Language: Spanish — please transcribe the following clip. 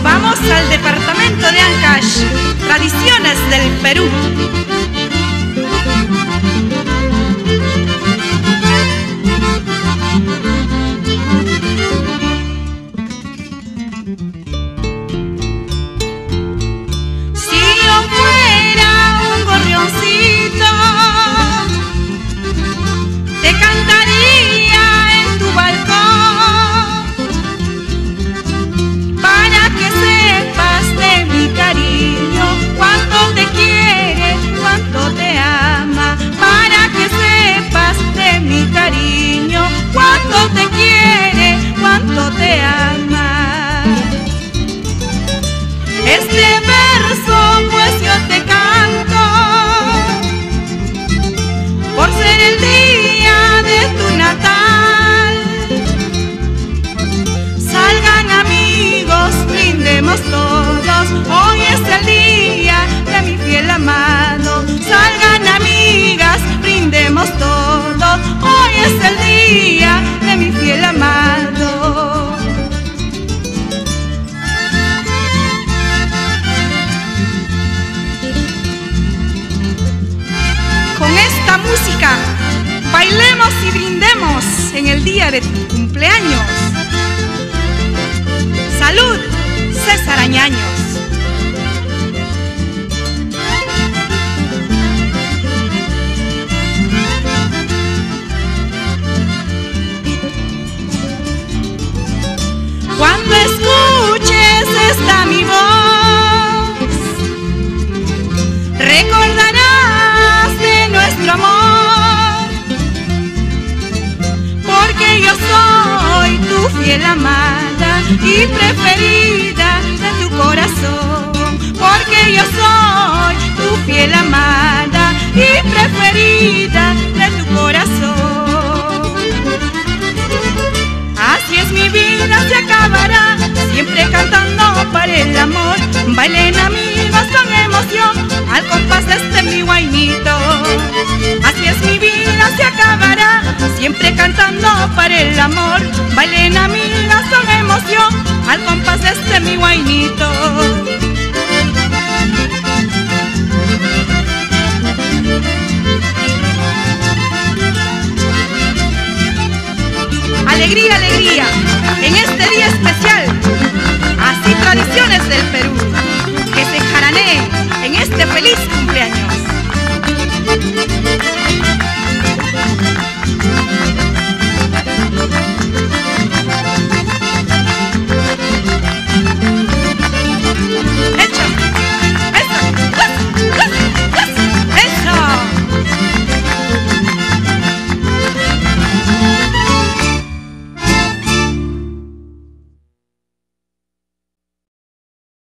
Vamos al departamento de Ancash, tradiciones del Perú. Si yo fuera un gorrioncito, te cantaría en tu balcón, para que sepas de mi cariño, cuánto te quiere, cuánto te ama, para que sepas de mi cariño, cuánto te quiere, cuánto te ama. Este verso pues yo te canto, por ser el día de tu natal. Salgan amigos, brindemos todos, hoy es el día de mi fiel amado. Salgan amigas, brindemos todos, hoy es el día de mi fiel amado. Con esta música bailemos y brindemos en el día de tu cumpleaños. ¡Salud, César Añaños! Cuando escuches esta mi voz, recordarás de nuestro amor, porque yo soy tu fiel amada y preferida de tu corazón, porque yo soy tu fiel amada y preferida de tu corazón. Así es mi vida, se acaba